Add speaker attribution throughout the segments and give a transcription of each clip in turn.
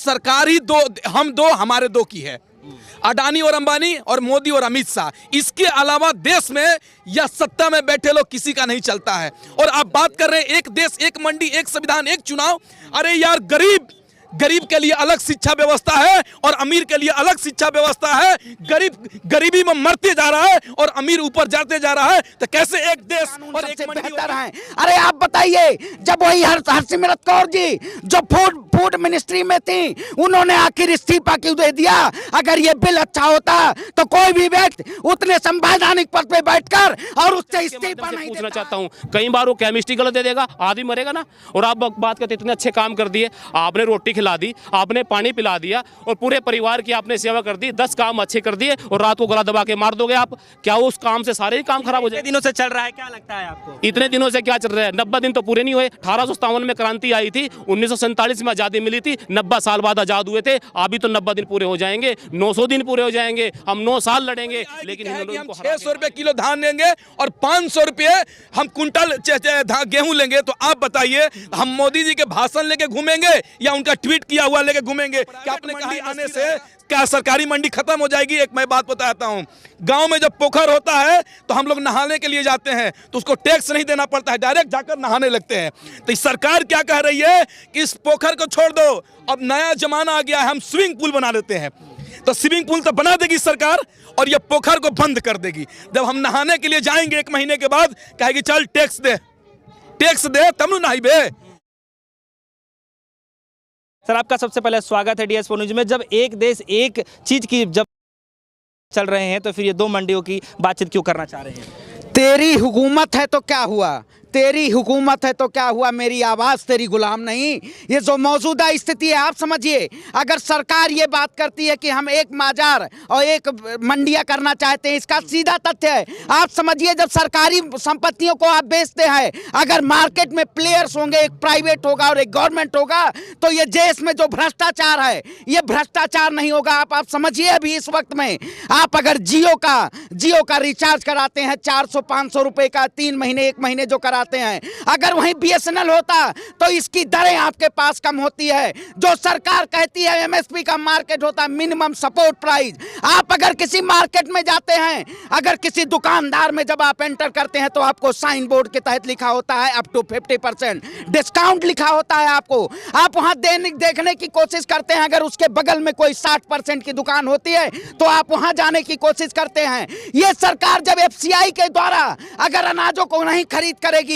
Speaker 1: सरकारी दो, हम दो हमारे दो की है, अडानी और अंबानी और मोदी और अमित शाह। इसके अलावा देश में या सत्ता में बैठे लोग किसी का नहीं चलता है। और आप बात कर रहे हैं एक देश एक मंडी एक संविधान एक चुनाव। अरे यार, गरीब के लिए अलग शिक्षा व्यवस्था है और अमीर के लिए अलग शिक्षा व्यवस्था है। गरीब गरीबी में मरते जा रहा है और अमीर ऊपर जाते जा रहा है, तो कैसे एक देश और एक मंडी
Speaker 2: बेहतर है? अरे आप बताइए, जब वही हरसिमरत कौर जी जो फूड मिनिस्ट्री में थी, उन्होंने आखिर इस्तीफा क्यों दे दिया? अगर ये बिल अच्छा होता तो कोई भी व्यक्ति उतने संवैधानिक पद पे बैठकर और उससे इस्तीफा नहीं
Speaker 3: पूछना चाहता हूँ, कई बार वो केमिस्ट्री गलत दे देगा, आदमी मरेगा ना। और आप बात करते इतने अच्छे काम कर दिए, आपने रोटी खिला दी, आपने पानी पिला दिया और पूरे परिवार की आपने सेवा कर दी, 10 काम अच्छे कर दिए और रात को गला दबा के मार दोगे आप? क्या उस काम से सारे ही काम खराब हो जाए?
Speaker 4: दिनों से चल रहा है, क्या लगता है आपको?
Speaker 3: इतने दिनों से क्या चल रहा है? 90 दिन तो पूरे नहीं हुए। 1857 में क्रांति आई थी, 1947 में आजादी मिली थी, 90 साल बाद आजाद हुए थे। अभी तो 90 दिन पूरे हो जाएंगे, 900 दिन पूरे हो जाएंगे, हम 9 साल लड़ेंगे, लेकिन
Speaker 1: हम 600 रुपए किलो धान लेंगे और 500 रुपए हम कुंटल गेहूं लेंगे। तो आप बताइए, हम मोदी जी के भाषण लेके घूमेंगे या उनका ट्वीट किया हुआ लेके घूमेंगे? क्या आपने मंडी आने से क्या सरकारी मंडी खत्म हो जाएगी? एक मैं बात बताता हूं, गांव में जब पोखर होता है तो हम लोग नहाने के लिए जाते हैं तो उसको टैक्स नहीं देना पड़ता है, डायरेक्ट जाकर नहाने लगते हैं। तो सरकार क्या कह रही है कि इस पोखर को छोड़ दो, अब नया जमाना आ गया है, हम स्विमिंग पूल बना देते हैं। तो स्विमिंग पूल तो बना देगी सरकार और ये पोखर को बंद कर देगी। जब हम नहाने के लिए जाएंगे 1 महीने के बाद कहेगी चल टैक्स दे तब न नहाइबे।
Speaker 4: सर, आपका सबसे पहले स्वागत है DS4 न्यूज में। जब एक देश एक चीज की जब चल रहे हैं तो फिर ये 2 मंडियों की बातचीत क्यों करना चाह रहे हैं?
Speaker 2: तेरी हुकूमत है तो क्या हुआ, तेरी हुकूमत है तो क्या हुआ, मेरी आवाज़ तेरी गुलाम नहीं। ये जो मौजूदा स्थिति है आप समझिए, अगर सरकार ये बात करती है कि हम एक बाजार और एक मंडियां करना चाहते हैं, इसका सीधा तथ्य है आप समझिए, जब सरकारी संपत्तियों को आप बेचते हैं, अगर मार्केट में प्लेयर्स होंगे, एक प्राइवेट होगा और एक गवर्नमेंट होगा, तो ये देश में जो भ्रष्टाचार है ये भ्रष्टाचार नहीं होगा। आप समझिए, अभी इस वक्त में आप अगर जियो का रिचार्ज कराते हैं 400-500 रुपए का 3 महीने 1 महीने जो आते हैं, अगर वहीं BSNL होता तो इसकी दरें आपके पास कम होती है। जो सरकार कहती है MSP का मार्केट होता है मिनिमम सपोर्ट प्राइस। आप अगर किसी मार्केट में जाते हैं, अगर किसी दुकानदार में जब आप एंटर करते हैं तो आपको साइन बोर्ड के तहत लिखा होता है अप टू 50% डिस्काउंट लिखा होता है। आप वहां देखने की कोशिश करते हैं, अगर उसके बगल में कोई 60% की दुकान होती है तो आप वहां जाने की कोशिश करते हैं। यह सरकार जब FCI के द्वारा अगर अनाजों को नहीं खरीद करेगी,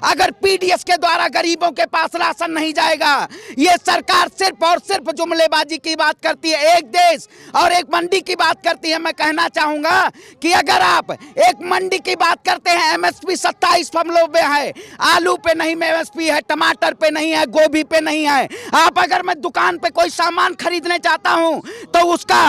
Speaker 2: अगर PDS के द्वारा गरीबों के पास राशन नहीं जाएगा, ये सरकार सिर्फ और सिर्फ जुमलेबाजी की बात करती है, एक देश और एक मंडी की बात करती है। मैं कहना चाहूंगा कि अगर आप एक मंडी की बात करते हैं, MSP 27 है, आलू पे नहीं MSP है, टमाटर पे नहीं है, गोभी पे नहीं है। आप अगर मैं दुकान पे कोई सामान खरीदने चाहता हूं तो उसका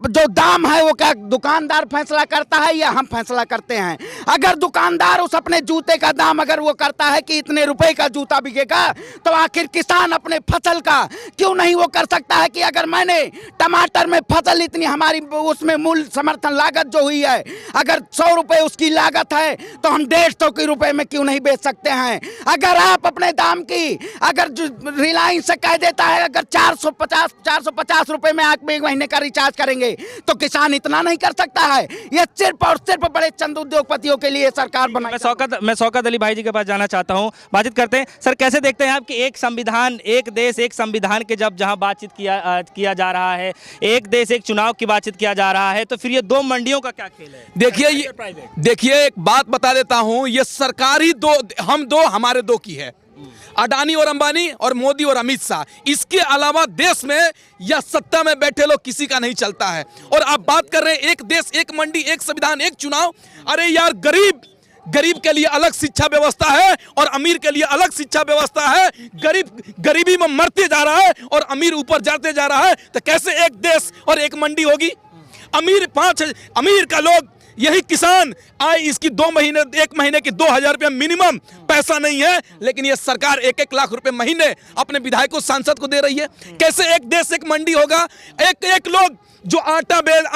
Speaker 2: जो दाम है वो क्या दुकानदार फैसला करता है या हम फैसला करते हैं? अगर दुकानदार उस अपने जूते का दाम अगर वो करता है कि इतने रुपए का जूता बिकेगा, तो आखिर किसान अपने फसल का क्यों नहीं वो कर सकता है कि अगर मैंने टमाटर में फसल इतनी हमारी उसमें मूल समर्थन लागत जो हुई है, अगर 100 रुपए उसकी लागत है तो हम 150 रुपए में क्यों नहीं बेच सकते हैं? अगर आप अपने दाम की अगर रिलायंस से कह देता है अगर 450 रुपए में आप 1 महीने का रिचार्ज करेंगे, तो किसान इतना नहीं कर सकता है। यह सिर्फ और सिर्फ बड़े चंद उद्योगपतियों के लिए सरकार बनाई।
Speaker 4: मैं शौकत अली भाई जी के पास जाना चाहता हूं, बातचीत करते हैं। सर, कैसे देखते हैं आप कि एक संविधान एक देश एक संविधान के जहां बातचीत किया जा रहा है, एक देश एक चुनाव की बातचीत किया जा रहा है, तो फिर ये 2 मंडियों का क्या खेल है?
Speaker 1: देखिए एक बात बता देता हूं, ये सरकारी हम दो हमारे दो की है, अडानी और अंबानी और मोदी और अमित शाह। इसके अलावा देश में या सत्ता में बैठे लोग किसी का नहीं चलता है। और आप बात कर रहे हैं एक देश एक मंडी एक संविधान एक चुनाव। अरे यार, गरीब के लिए अलग शिक्षा व्यवस्था है और अमीर के लिए अलग शिक्षा व्यवस्था है। गरीबी में मरते जा रहा है और अमीर ऊपर जाते जा रहा है, तो कैसे एक देश और एक मंडी होगी? अमीर का लोग यही किसान आए, इसकी 1 महीने की 2000 रुपये मिनिमम पैसा नहीं है, लेकिन ये सरकार 1-1 लाख रुपए महीने अपने विधायकों सांसद को दे रही है। कैसे एक देश एक मंडी होगा? एक लोग जो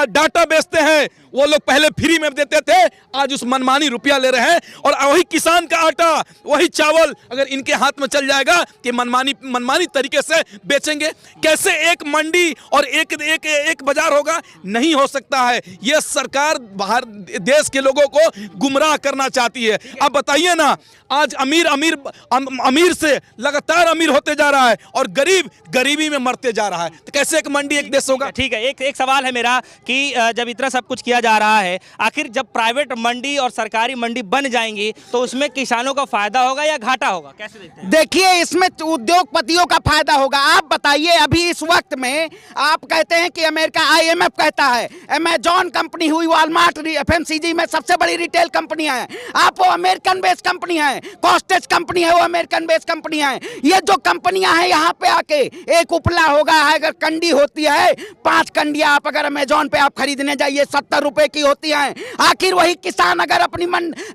Speaker 1: डाटा बेचते हैं वो लोग पहले फ्री में देते थे, आज उस मनमानी रुपया ले रहे हैं। और वही किसान का आटा, वही चावल अगर इनके हाथ में चल जाएगा कि मनमानी तरीके से बेचेंगे। कैसे एक मंडी और एक बाजार होगा? नहीं हो सकता है। यह सरकार बाहर देश के लोगों को गुमराह करना चाहती है। अब बताइए ना, आज अमीर से लगातार अमीर होते जा रहा है और गरीब गरीबी में मरते जा रहा है। तो कैसे एक मंडी एक देश होगा?
Speaker 4: ठीक है, एक सवाल है मेरा कि जब इतना सब कुछ किया जा रहा है, आखिर जब प्राइवेट मंडी और सरकारी मंडी बन जाएंगी तो उसमें किसानों का फायदा होगा या घाटा होगा? कैसे देखते हैं?
Speaker 2: देखिए, इसमें उद्योगपतियों का फायदा होगा। आप बताइए, अभी इस वक्त में आप कहते हैं कि अमेरिका IMF कहता है अमेजॉन कंपनी हुई, वॉलमार्ट FMCG में सबसे बड़ी रिटेल कंपनियां हैं। आप वो अमेरिकन बेस्ड कंपनी है, कॉस्टेज कंपनी है, वो अमेरिकन बेस्ड कंपनी है। ये जो कंपनियां हैं यहाँ पे आके एक उपला होगा है, अगर कंडी होती है 5 कंडियां आप अगर अमेजॉन पे आप खरीदने जाइए 70 रुपए की होती हैं। आखिर वही किसान अगर अपनी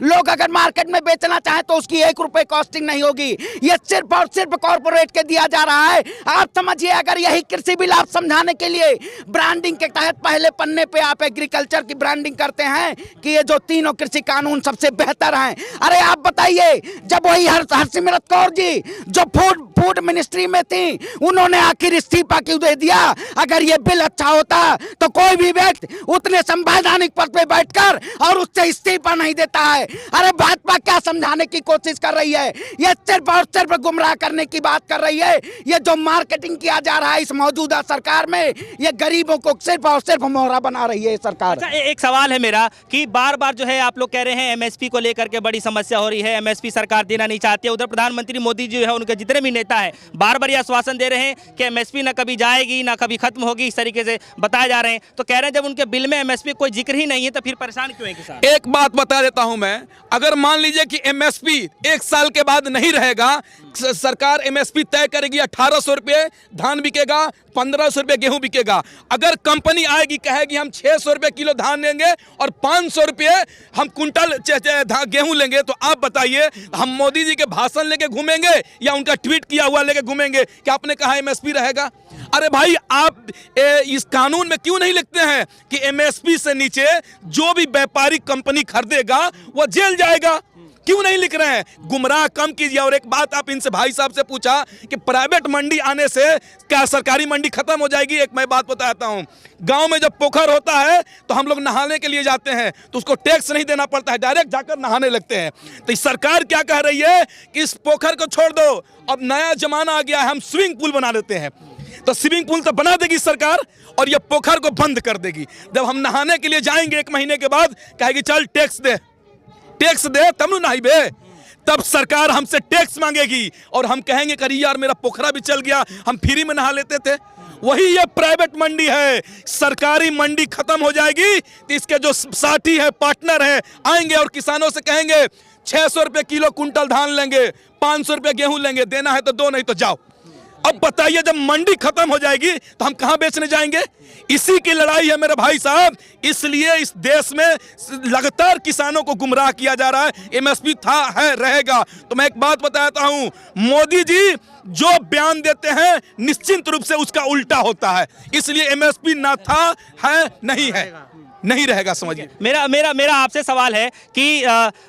Speaker 2: लोग अगर मार्केट में बेचना चाहे तो उसकी 1 रुपए कॉस्टिंग नहीं होगी। ये सिर्फ और सिर्फ कॉर्पोरेट के दिया जा रहा है। आप समझिए, अगर यही कृषि बिल आप समझाने के लिए ब्रांडिंग के तहत पहले पन्ने पे आप एग्रीकल्चर की ब्रांडिंग करते हैं कि ये जो तीनों कृषि कानून सबसे बेहतर हैं। अरे आप बताइए, जब वही हरसिमरत कौर जी जो फूड मिनिस्ट्री में थी, उन्होंने आखिर इस्तीफा क्यों दे दिया? अगर ये बिल अच्छा होता तो कोई भी व्यक्ति उतने संवैधानिक पद पे बैठकर और उससे इस्तीफा नहीं देता है। अरे भाजपा क्या समझाने की कोशिश कर रही है? ये सिर्फ और सिर्फ गुमराह करने की बात कर रही है। ये जो मार्केटिंग किया जा रहा है इस मौजूदा सरकार में, ये गरीबों को सिर्फ और सिर्फ मोहरा बना रही है सरकार।
Speaker 4: अच्छा, एक सवाल है मेरा कि बार बार जो है आप लोग कह रहे हैं MSP को लेकर के बड़ी समस्या हो रही है, MSP सरकार देना नहीं चाहती है। उधर प्रधानमंत्री मोदी जी है, उनके जितने भी नेता है बार बार ये आश्वासन दे रहे हैं कि MSP ना कभी जाएगी ना कभी खत्म होगी, इस तरीके से बताए जा रहे हैं। तो कह रहे हैं जब उनके बिल में MSP कोई जिक्र ही नहीं है तो फिर परेशान क्यों है किसान?
Speaker 1: एक बात बता देता हूं मैं, अगर मान लीजिए कि MSP 1 साल के बाद नहीं रहेगा, सरकार MSP तय करेगी 1800 रुपये धान बिकेगा, 1500 रुपये गेहूं बिकेगा। अगर कंपनी आएगी कहेगी हम 600 रुपये किलो धान लेंगे और 500 रुपये हम कुंटल गेहूं लेंगे, तो आप बताइए हम मोदी जी के भाषण लेके घूमेंगे या उनका ट्वीट किया हुआ लेके घूमेंगे कि आपने कहा MSP रहेगा? अरे भाई, आप इस कानून में क्यों नहीं लिखते हैं कि MSP से नीचे जो भी व्यापारिक कंपनी खरीदेगा वो जेल जाएगा? क्यों नहीं लिख रहे हैं? गुमराह कम कीजिए। और एक बात आप इनसे भाई साहब से पूछा कि प्राइवेट मंडी आने से क्या सरकारी मंडी खत्म हो जाएगी? एक मैं बात बताता हूं, गांव में जब पोखर होता है तो हम लोग नहाने के लिए जाते हैं तो उसको टैक्स नहीं देना पड़ता है, डायरेक्ट जाकर नहाने लगते हैं। तो इस सरकार क्या कह रही है कि इस पोखर को छोड़ दो, अब नया जमाना आ गया है, हम स्विमिंग पूल बना देते हैं। तो स्विमिंग पूल तो बना देगी सरकार और ये पोखर को बंद कर देगी। जब हम नहाने के लिए जाएंगे 1 महीने के बाद कहेगी चल टैक्स दे तब न नहाइबे। तब सरकार हमसे टैक्स मांगेगी और हम कहेंगे करी यार मेरा पोखरा भी चल गया, हम फ्री में नहा लेते थे। वही ये प्राइवेट मंडी है। सरकारी मंडी खत्म हो जाएगी तो इसके जो साथी है, पार्टनर है, आएंगे और किसानों से कहेंगे 600 रुपये किलो कुंटल धान लेंगे, 500 रुपये गेहूं लेंगे, देना है तो दो, नहीं तो जाओ। अब बताइए, जब मंडी खत्म हो जाएगी तो हम कहां बेचने जाएंगे? इसी की लड़ाई है मेरे भाई साहब। इसलिए इस देश में लगातार किसानों को गुमराह किया जा रहा है। MSP था, है, रहेगा। तो मैं एक बात बताता हूं, मोदी जी जो बयान देते हैं निश्चित रूप से उसका उल्टा होता है। इसलिए MSP ना था, है, नहीं है, नहीं रहेगा। समझिए,
Speaker 4: मेरा आपसे सवाल है कि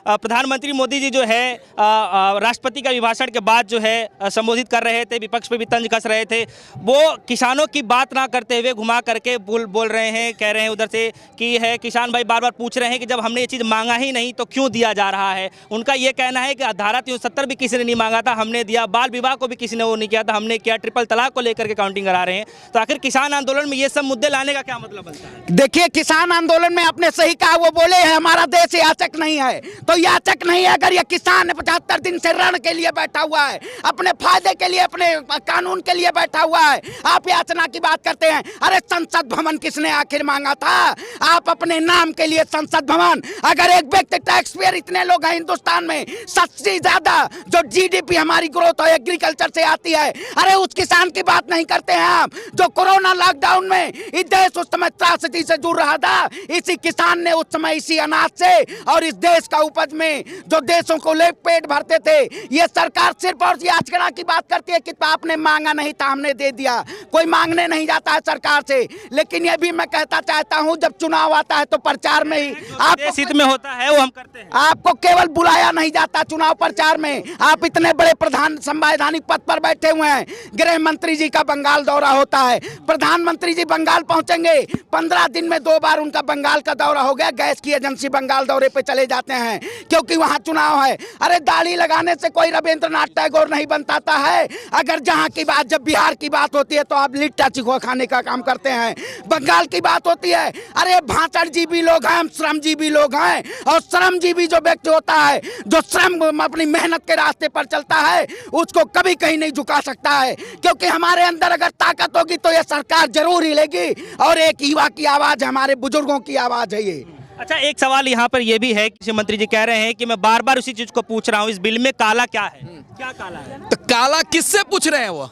Speaker 4: प्रधानमंत्री मोदी जी जो है राष्ट्रपति का अभिभाषण के बाद जो है संबोधित कर रहे थे, विपक्ष पे भी तंज कस रहे थे, वो किसानों की बात ना करते हुए घुमा करके बोल रहे हैं, कह रहे हैं उधर से कि है किसान भाई बार बार पूछ रहे हैं कि जब हमने ये चीज़ मांगा ही नहीं तो क्यों दिया जा रहा है। उनका ये कहना है कि धारा 370 भी किसी ने नहीं मांगा था, हमने दिया। बाल विवाह को भी किसी ने वो नहीं किया था, हमने किया। ट्रिपल तलाक को लेकर के काउंटिंग करा रहे हैं। तो आखिर किसान आंदोलन में ये सब मुद्दे लाने का क्या मतलब बनता है?
Speaker 2: देखिए, किसान आंदोलन में आपने सही कहा, वो बोले हैं हमारा देश याचक नहीं है, तो याचक नहीं है अगर ये किसान 75 दिन से रण के लिए बैठा हुआ है, अपने फायदे के लिए, अपने कानून के लिए बैठा हुआ है। आप याचना की बात करते हैं। अरे संसद भवन किसने आखिर मांगा था? आप अपने नाम के लिए संसद भवन। अगर एक व्यक्ति टैक्स पेयर, इतने लोग हैं हिंदुस्तान में, सबसे ज्यादा जो GDP हमारी ग्रोथ है एग्रीकल्चर से आती है, अरे उस किसान की बात नहीं करते हैं आप जो कोरोना लॉकडाउन में इस देश उस समय त्रासदी से जुड़ रहा था। इसी किसान ने उस समय इसी अनाज से और इस देश का उपज में जो देशों को ले पेट भरते थे। ये सरकार सिर्फ और याचना की बात करती है कि आपने मांगा नहीं था हमने दे दिया, कोई मांगने नहीं जाता है सरकार से। लेकिन ये भी मैं कहता चाहता हूं, जब चुनाव आता है तो प्रचार में ही आप
Speaker 4: हित में होता है वो हम करते हैं।
Speaker 2: आपको केवल बुलाया नहीं जाता चुनाव प्रचार में। आप इतने बड़े प्रधान संवैधानिक पद पर बैठे हुए हैं, गृह मंत्री जी का बंगाल दौरा होता है, प्रधानमंत्री जी बंगाल पहुंचेंगे, 15 दिन में 2 बार उनका बंगाल का दौरा हो गया। गैस की एजेंसी बंगाल दौरे पे चले जाते हैं क्योंकि वहां चुनाव है। अरे दाढ़ी लगाने से कोई रविंद्रनाथ टैगोर नहीं बनता है। अगर जहां की बात, जब बिहार की बात होती है तो आप लिट्टा चिखोआ खाने का काम करते हैं। बंगाल की बात होती है, अरे भाषणजीवी लोग हैं, हम श्रमजीवी लोग हैं। और श्रमजीवी जो व्यक्ति होता है, जो श्रम अपनी मेहनत के रास्ते पर चलता है, उसको कभी कहीं नहीं झुका सकता है। क्योंकि हमारे अंदर अगर ताकत होगी तो ये सरकार जरूर हिलेगी। और एक युवा की आवाज, हमारे बुजुर्गों की आवाज है ये।
Speaker 4: अच्छा, एक सवाल यहाँ पर ये भी है, कृषि मंत्री जी कह रहे हैं कि मैं बार बार उसी चीज को पूछ रहा हूँ, इस बिल में काला क्या है? क्या काला है?
Speaker 1: तो काला किससे पूछ रहे हैं? वो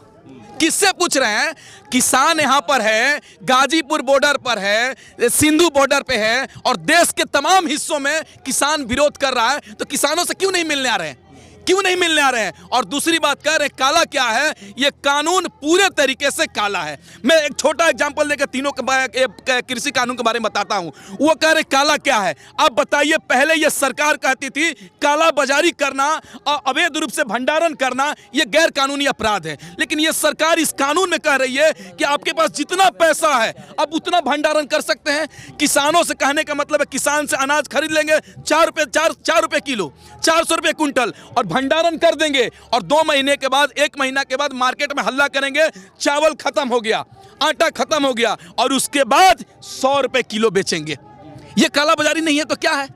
Speaker 1: किससे पूछ रहे हैं? किसान यहाँ पर है, गाजीपुर बॉर्डर पर है, सिंधु बॉर्डर पे है और देश के तमाम हिस्सों में किसान विरोध कर रहा है। तो किसानों से क्यों नहीं मिलने आ रहे हैं? क्यों नहीं मिलने आ रहे हैं? और दूसरी बात कह रहे हैं काला क्या है? ये कानून पूरे तरीके से काला है। मैं एक छोटा एग्जांपल देकर तीनों के कृषि कानून के बारे में बताता हूं। वो कह रहे काला क्या है? अब बताइए, पहले ये सरकार कहती थी काला बाजारी करना और अवैध रूप से भंडारण करना ये गैर कानूनी अपराध है। लेकिन ये सरकार इस कानून में कह रही है कि आपके पास जितना पैसा है आप उतना भंडारण कर सकते हैं। किसानों से कहने का मतलब है किसान से अनाज खरीद लेंगे 4 रुपए किलो, 400 रुपए कुंटल और भंडारण कर देंगे। और 2 महीने के बाद, 1 महीना के बाद मार्केट में हल्ला करेंगे, चावल खत्म हो गया, आटा खत्म हो गया, और उसके बाद 100 रुपए किलो बेचेंगे। ये काला बाजारी नहीं है तो क्या है?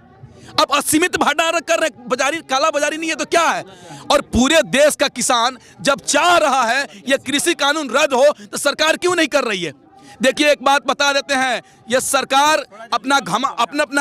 Speaker 1: अब असीमित भंडारण कर रहे, बाजारी काला बाजारी नहीं है तो क्या है? और पूरे देश का किसान जब चाह रहा है ये कृषि कानून रद्द हो तो सरकार क्यों नहीं कर रही है? देखिए, एक बात बता देते हैं, ये सरकार अपना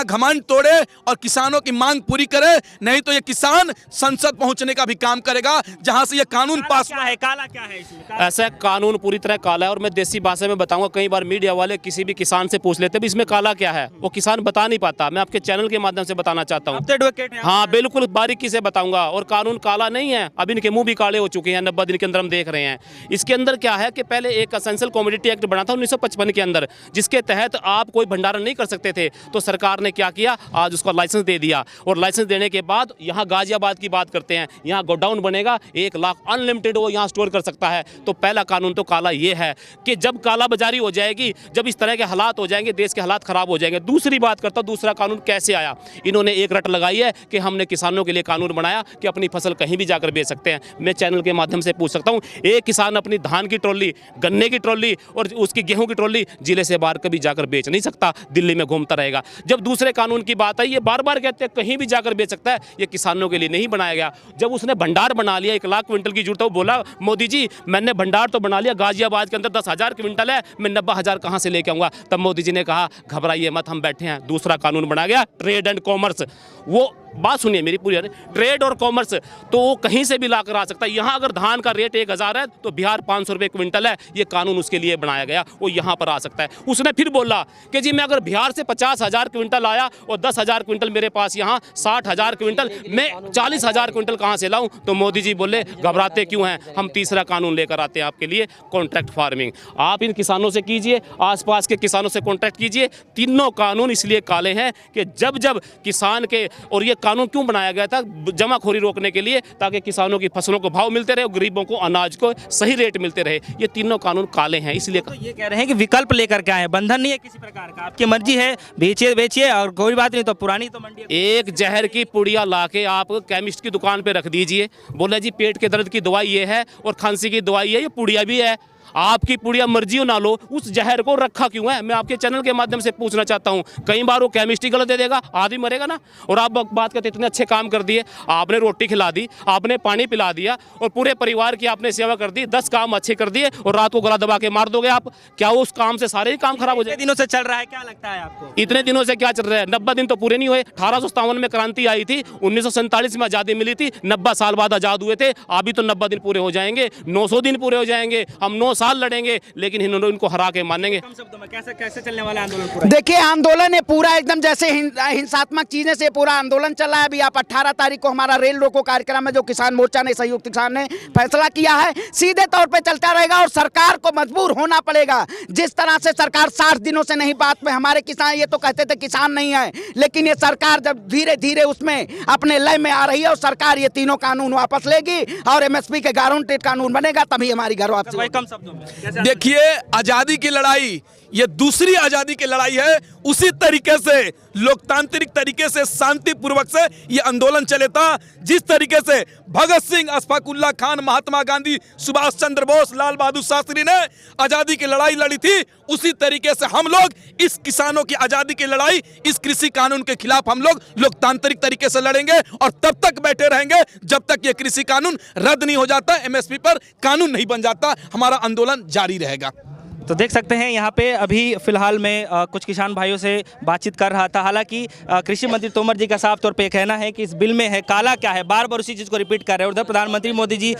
Speaker 1: घमंड तोड़े और किसानों की मांग पूरी करे, नहीं तो ये किसान संसद पहुंचने का भी काम करेगा जहां से ये कानून पास।
Speaker 4: क्या है काला? क्या है इसमें?
Speaker 3: ऐसा कानून पूरी तरह काला है। और मैं देसी भाषा में बताऊंगा, कई बार मीडिया वाले किसी भी किसान से पूछ लेते हैं इसमें काला क्या है, वो किसान बता नहीं पाता। मैं आपके चैनल के माध्यम से बताना चाहता हूँ।
Speaker 4: एडवोकेट हैं?
Speaker 3: हाँ, बिल्कुल बारीकी से बताऊंगा। और कानून काला नहीं है, अभी इनके मुंह भी काले हो चुके हैं, 90 दिन के अंदर हम देख रहे हैं। इसके अंदर क्या है कि पहले एक एसेंशियल कमोडिटी एक्ट बना था 1955 के अंदर, जिसके तहत आप कोई भंडारण नहीं कर सकते थे। तो सरकार ने क्या किया, आज उसको लाइसेंस दे दिया। और लाइसेंस देने के बाद यहाँ गाजियाबाद की बात करते हैं, यहाँ गोडाउन बनेगा, 1 लाख अनलिमिटेड वो यहाँ स्टोर कर सकता है। तो पहला कानून तो काला ये है कि जब काला बाजारी हो जाएगी, जब इस तरह के हालात हो जाएंगे, देश के हालात खराब हो जाएंगे। दूसरी बात करता हूँ, दूसरा कानून कैसे आया? इन्होंने एक रट लगाई है कि हमने किसानों के लिए कानून बनाया कि अपनी फसल कहीं भी जाकर बेच सकते हैं। मैं चैनल के माध्यम से पूछ सकता हूँ, एक किसान अपनी धान की ट्रॉली, गन्ने की ट्रॉली और उसकी गेहूं की ट्रॉली जिले से बाहर कभी जाकर बेच नहीं सकता, दिल्ली में घूमता रहेगा। जब दूसरे कानून की बात आई, ये बार बार कहते हैं कहीं भी जाकर बेच सकता है, ये किसानों के लिए नहीं बनाया गया। जब उसने भंडार बना लिया 1 लाख क्विंटल की जरूरत, वो बोला मोदी जी मैंने भंडार तो बना लिया, गाजियाबाद के अंदर 10,000 क्विंटल है, मैं 90,000 कहाँ से लेके आऊंगा? तब मोदी जी ने कहा घबराइए मत, हम बैठे हैं। दूसरा कानून बना गया, ट्रेड एंड कॉमर्स। वो बात सुनिए मेरी पूरी, ट्रेड और कॉमर्स तो वो कहीं से भी लाकर आ सकता है। यहाँ अगर धान का रेट 1,000 है तो बिहार 500 रुपये क्विंटल है, ये कानून उसके लिए बनाया गया, वो यहाँ पर आ सकता है। उसने फिर बोला कि जी मैं अगर बिहार से 50,000 क्विंटल आया और 10,000 क्विंटल मेरे पास यहाँ 60,000 क्विंटल, मैं 40,000 क्विंटल कहाँ से लाऊं? तो मोदी जी बोले घबराते क्यों हैं, हम तीसरा कानून लेकर आते हैं आपके लिए, कॉन्ट्रैक्ट फार्मिंग। आप इन किसानों से कीजिए, आसपास के किसानों से कॉन्ट्रैक्ट कीजिए। तीनों कानून इसलिए काले हैं कि जब जब किसान के, और ये कानून क्यों बनाया गया था? जमाखोरी रोकने के लिए, ताकि किसानों की फसलों को भाव मिलते रहे और गरीबों को अनाज को सही रेट मिलते रहे। ये तीनों कानून काले हैं, इसलिए
Speaker 4: तो ये कह रहे हैं कि विकल्प लेकर के आए, बंधन नहीं है किसी प्रकार का, आपकी मर्जी है, बेचिए और कोई बात नहीं, तो पुरानी तो मंडी।
Speaker 3: एक जहर की पुड़िया लाके आप केमिस्ट की दुकान पे रख दीजिए, बोले जी पेट के दर्द की दवाई ये है और खांसी की दवाई है, ये पुड़िया भी है। आपकी पुड़िया मर्जी हो ना लो, उस जहर को रखा क्यों है? मैं आपके चैनल के माध्यम से पूछना चाहता हूं। कई बार वो केमिस्ट्री गलत दे देगा, आदमी मरेगा ना। और आप बात करते इतने अच्छे काम कर दिए, आपने रोटी खिला दी, आपने पानी पिला दिया और पूरे परिवार की आपने सेवा कर दी, 10 काम अच्छे कर दिए और रात को गला दबा के मार दोगे आप? क्या उस काम से सारे ही काम खराब हो जाए?
Speaker 4: दिनों से चल रहा है, क्या लगता है आपको?
Speaker 3: इतने दिनों से क्या चल रहा है? 90 दिन तो पूरे नहीं हुए। 1857 में क्रांति आई थी, 1947 में आज़ादी मिली थी, 90 साल बाद आज़ाद हुए थे। अभी तो 90 दिन पूरे हो जाएंगे, 900 दिन पूरे हो जाएंगे। हम 9 साल लड़ेंगे, लेकिन इनको हरा के मानेंगे।
Speaker 4: कम शब्दों में कैसे कैसे चलने वाला है आंदोलन पूरा?
Speaker 2: देखिए आंदोलन है पूरा एकदम जैसे हिंसात्मक चीजें से पूरा आंदोलन चल रहा है। अभी आप 18 तारीख को हमारा रेल रोको कार्यक्रम है जो किसान मोर्चा ने, संयुक्त किसान ने फैसला किया है, सीधे तौर पे चलता रहेगा और सरकार को मजबूर होना पड़ेगा। जिस तरह से सरकार 60 दिनों से नहीं बात में, हमारे किसान ये तो कहते थे किसान नहीं है, लेकिन ये सरकार जब धीरे धीरे उसमें अपने लय में आ रही है और सरकार ये तीनों कानून वापस लेगी और एमएसपी के गारंटेड कानून बनेगा, तभी हमारी घर वापसी।
Speaker 4: भाई कम शब्दों में कैसे?
Speaker 1: देखिए आजादी की लड़ाई ये दूसरी आजादी की लड़ाई है। उसी तरीके से लोकतांत्रिक तरीके से शांतिपूर्वक से ये आंदोलन चले था, जिस तरीके से भगत सिंह, अशफाकुल्ला खान, महात्मा गांधी, सुभाष चंद्र बोस, लाल बहादुर शास्त्री ने आजादी की लड़ाई लड़ी थी, उसी तरीके से हम लोग इस किसानों की आजादी की लड़ाई, इस कृषि कानून के खिलाफ हम लोग लोकतांत्रिक तरीके से लड़ेंगे और तब तक बैठे रहेंगे जब तक ये कृषि कानून रद्द नहीं हो जाता, एमएसपी पर कानून नहीं बन जाता। हमारा आंदोलन जारी रहेगा।
Speaker 4: तो देख सकते हैं यहाँ पे अभी फिलहाल मैं कुछ किसान भाइयों से बातचीत कर रहा था। हालांकि कृषि मंत्री तोमर जी का साफ तौर पे कहना है कि इस बिल में है काला क्या है, बार बार उसी चीज़ को रिपीट कर रहे हैं। उधर प्रधानमंत्री मोदी जी,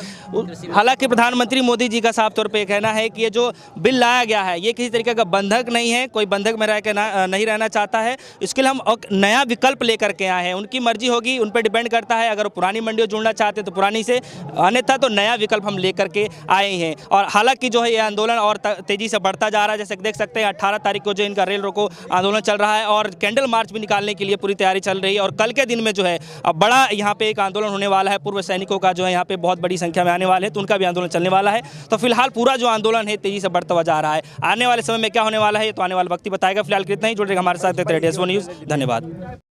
Speaker 4: हालांकि प्रधानमंत्री मोदी जी का साफ तौर पे कहना है कि ये जो बिल लाया गया है ये किसी तरीके का बंधक नहीं है, कोई बंधक में रह के नहीं रहना चाहता है। इसके लिए हम एक नया विकल्प लेकर के आए हैं, उनकी मर्जी होगी, उन पर डिपेंड करता है। अगर वो पुरानी मंडियों जुड़ना चाहते तो पुरानी से, अन्यथा तो नया विकल्प हम लेकर के आए हैं। और हालांकि जो है ये आंदोलन और तेज़ी से बढ़ता जा रहा है। जैसे देख सकते हैं 18 तारीख को जो इनका रेल रोको आंदोलन चल रहा है और कैंडल मार्च भी निकालने के लिए पूरी तैयारी चल रही है। और कल के दिन में जो है अब बड़ा यहाँ पे एक आंदोलन होने वाला है, पूर्व सैनिकों का जो है यहाँ पे बहुत बड़ी संख्या में आने वाले हैं, तो उनका भी आंदोलन चलने वाला है। तो फिलहाल पूरा जो आंदोलन है तेजी से बढ़ता हुआ जा रहा है। आने वाले समय में क्या होने वाला है ये तो आने वाला वक्त ही बताएगा। फिलहाल कितना ही जुड़ रहे हमारे साथ न्यूज़। धन्यवाद।